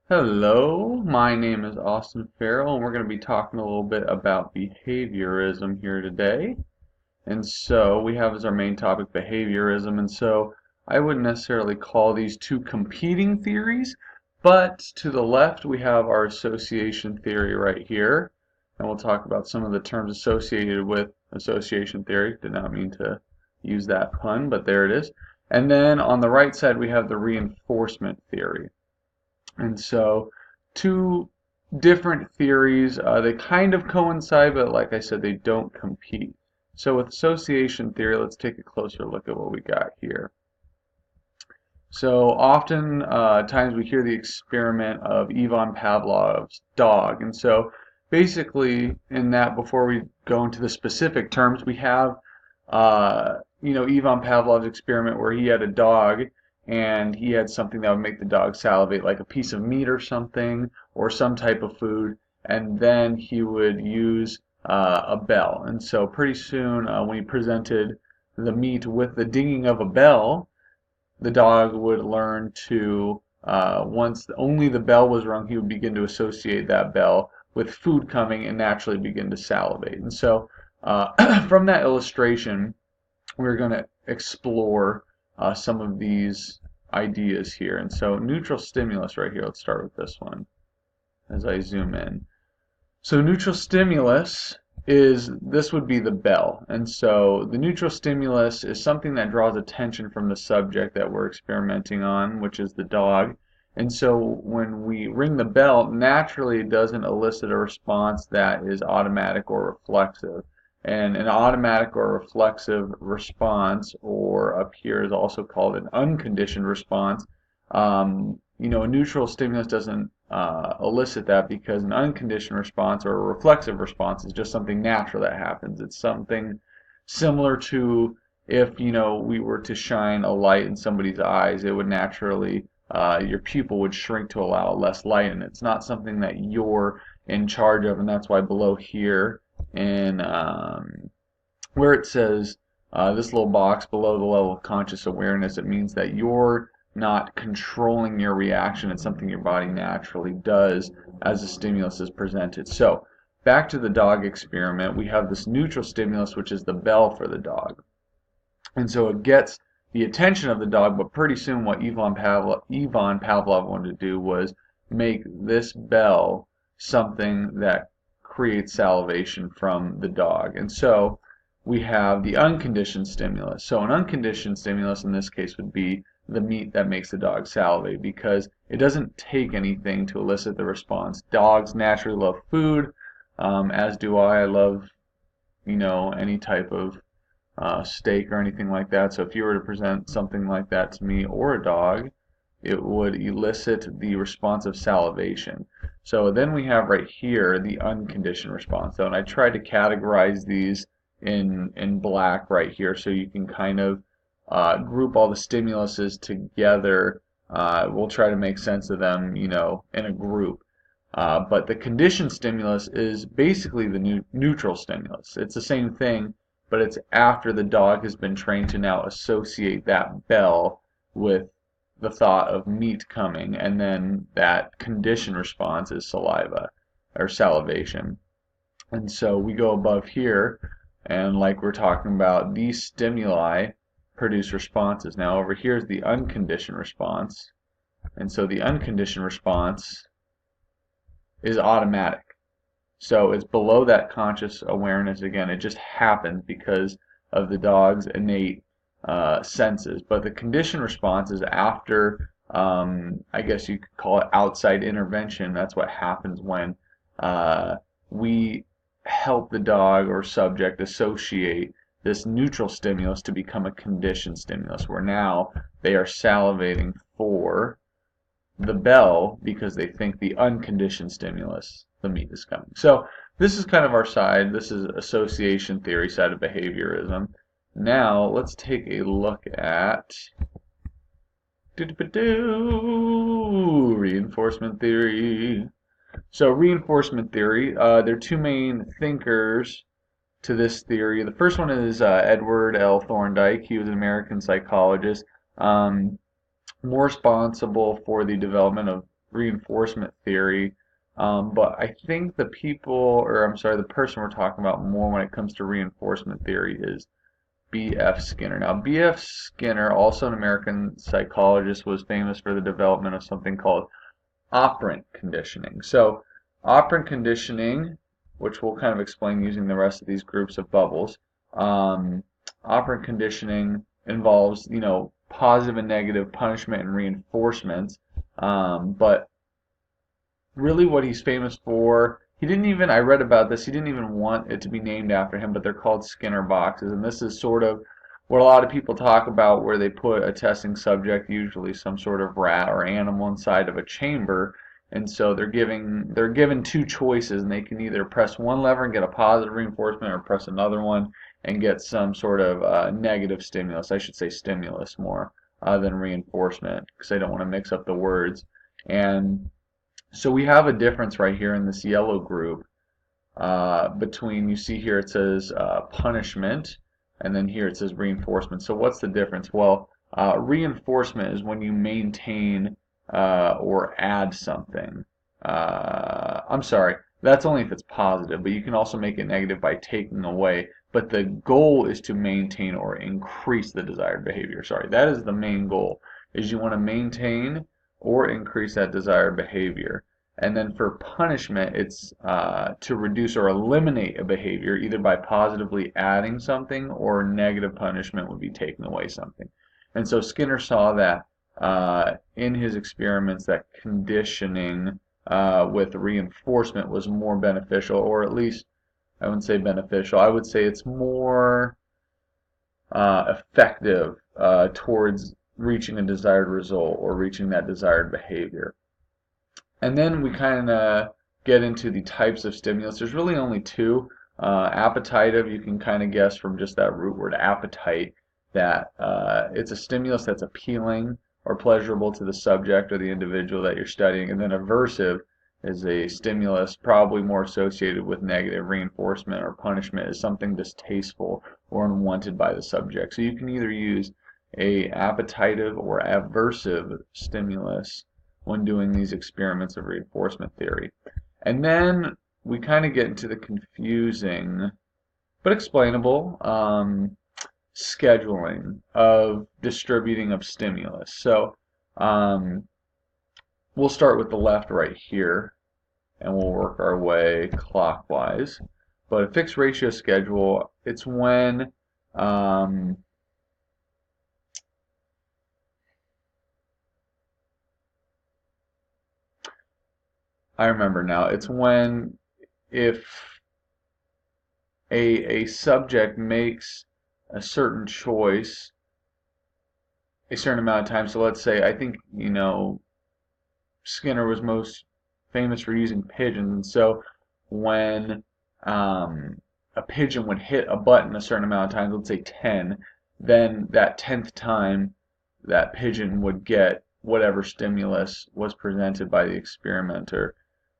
Hello, my name is Austin Farrell, and we're going to be talking a little bit about behaviorism here today. And so we have as our main topic behaviorism, and so I wouldn't necessarily call these two competing theories, but to the left we have our association theory right here, and we'll talk about some of the terms associated with association theory. Did not mean to use that pun, but there it is. And then on the right side we have the reinforcement theory. And so, two different theories, they kind of coincide, but like I said, they don't compete. So with association theory, let's take a closer look at what we got here. So often times we hear the experiment of Ivan Pavlov's dog. And so basically in that, before we go into the specific terms, we have, Ivan Pavlov's experiment where he had a dog and he had something that would make the dog salivate, like a piece of meat or something, or some type of food, and then he would use a bell. And so pretty soon when he presented the meat with the dinging of a bell, the dog would learn to, once only the bell was rung, he would begin to associate that bell with food coming and naturally begin to salivate. And so from that illustration, we're going to explore some of these ideas here. And so neutral stimulus right here, let's start with this one as I zoom in. So neutral stimulus this would be the bell. And so the neutral stimulus is something that draws attention from the subject that we're experimenting on, which is the dog. And so when we ring the bell, naturally it doesn't elicit a response that is automatic or reflexive. And an automatic or reflexive response, or up here is also called an unconditioned response. A neutral stimulus doesn't elicit that, because an unconditioned response or a reflexive response is just something natural that happens. It's something similar to if we were to shine a light in somebody's eyes, it would naturally your pupil would shrink to allow less light, and it's not something that you're in charge of. And that's why below here in where it says this little box below the level of conscious awareness, it means that you're not controlling your reaction. It's something your body naturally does as the stimulus is presented. So back to the dog experiment, we have this neutral stimulus, which is the bell for the dog. And so it gets the attention of the dog, but pretty soon what Ivan Pavlov wanted to do was make this bell something that creates salivation from the dog. And so we have the unconditioned stimulus. So an unconditioned stimulus in this case would be the meat that makes the dog salivate, because it doesn't take anything to elicit the response. Dogs naturally love food, as do I. I love, any type of steak or anything like that. So if you were to present something like that to me or a dog, it would elicit the response of salivation. So then we have right here the unconditioned response. So, and I tried to categorize these in black right here, so you can kind of group all the stimuluses together. We'll try to make sense of them, in a group. But the conditioned stimulus is basically the neutral stimulus. It's the same thing, but it's after the dog has been trained to now associate that bell with the thought of meat coming, and then that conditioned response is saliva or salivation. And so we go above here, and like we're talking about, these stimuli produce responses. Now over here is the unconditioned response, and so the unconditioned response is automatic. So it's below that conscious awareness again. It just happens because of the dog's innate senses. But the conditioned response is after, I guess you could call it outside intervention. That's what happens when we help the dog or subject associate this neutral stimulus to become a conditioned stimulus, where now they are salivating for the bell because they think the unconditioned stimulus, the meat, is coming. So this is kind of our side. This is association theory side of behaviorism. Now let's take a look at reinforcement theory. So reinforcement theory, there are two main thinkers to this theory. The first one is Edward L. Thorndike. He was an American psychologist, more responsible for the development of reinforcement theory. But I think the person we're talking about more when it comes to reinforcement theory is B.F. Skinner. Now, B.F. Skinner, also an American psychologist, was famous for the development of something called operant conditioning. So, operant conditioning, which we'll kind of explain using the rest of these groups of bubbles, um, operant conditioning involves, positive and negative punishment and reinforcements. But really what he's famous for, I read about this, he didn't even want it to be named after him, but they're called Skinner boxes. And this is sort of what a lot of people talk about, where they put a testing subject, usually some sort of rat or animal, inside of a chamber. And so they're given two choices, and they can either press one lever and get a positive reinforcement, or press another one and get some sort of negative stimulus. I should say stimulus more than reinforcement, because I don't want to mix up the words. And so we have a difference right here in this yellow group between, you see here it says punishment, and then here it says reinforcement. So what's the difference? Well, reinforcement is when you maintain or add something. I'm sorry, that's only if it's positive, but you can also make it negative by taking away. But the goal is to maintain or increase the desired behavior. Sorry, that is the main goal, is you want to maintain or increase that desired behavior. And then for punishment, it's to reduce or eliminate a behavior, either by positively adding something, or negative punishment would be taking away something. And so Skinner saw that in his experiments, that conditioning with reinforcement was more beneficial, or at least I wouldn't say beneficial, I would say it's more effective towards reaching a desired result or reaching that desired behavior. And then we kind of get into the types of stimulus. There's really only two. Appetitive, you can kind of guess from just that root word appetite that it's a stimulus that's appealing or pleasurable to the subject or the individual that you're studying. And then aversive is a stimulus probably more associated with negative reinforcement or punishment, is something distasteful or unwanted by the subject. So you can either use a appetitive or aversive stimulus when doing these experiments of reinforcement theory. And then we kind of get into the confusing but explainable scheduling of distributing of stimulus. So we'll start with the left right here, and we'll work our way clockwise. But a fixed ratio schedule, it's when I remember now. It's when, if a subject makes a certain choice a certain amount of time. So let's say, I think, Skinner was most famous for using pigeons. And so when a pigeon would hit a button a certain amount of times, let's say 10, then that 10th time that pigeon would get whatever stimulus was presented by the experimenter.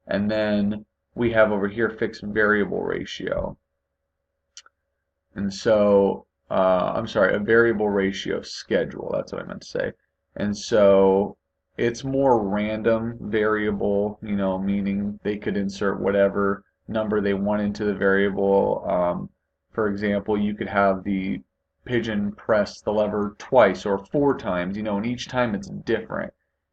And then we have over here fixed variable ratio. And so, I'm sorry, a variable ratio schedule, that's what I meant to say. And so it's more random variable, meaning they could insert whatever number they want into the variable. For example, you could have the pigeon press the lever twice or 4 times, and each time it's different.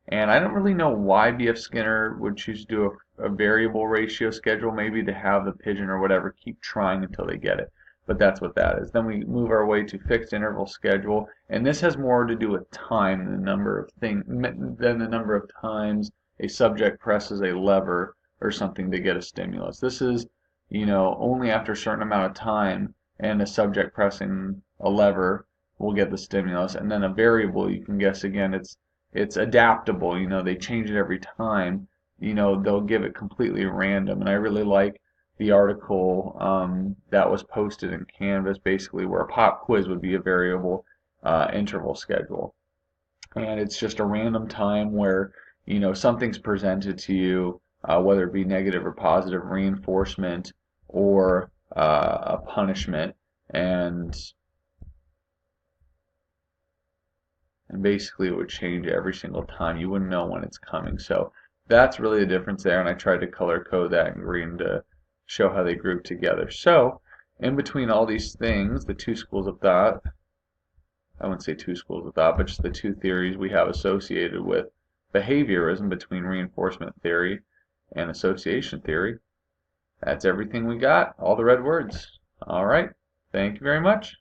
And I don't really know why B.F. Skinner would choose to do a variable ratio schedule, maybe to have the pigeon or whatever keep trying until they get it. But that's what that is. Then we move our way to fixed interval schedule, and this has more to do with time than the number of times a subject presses a lever or something to get a stimulus. This is, only after a certain amount of time and a subject pressing a lever will get the stimulus. And then a variable, you can guess again, it's adaptable. They change it every time. They'll give it completely random, and I really like the article that was posted in Canvas, basically where a pop quiz would be a variable interval schedule. And it's just a random time where something's presented to you, whether it be negative or positive reinforcement or a punishment, and basically it would change every single time. You wouldn't know when it's coming. So That's really the difference there, and I tried to color code that in green to show how they group together. So, in between all these things, the two schools of thought, I wouldn't say two schools of thought, but just the two theories we have associated with behaviorism between reinforcement theory and association theory. That's everything we got, all the red words. All right, thank you very much.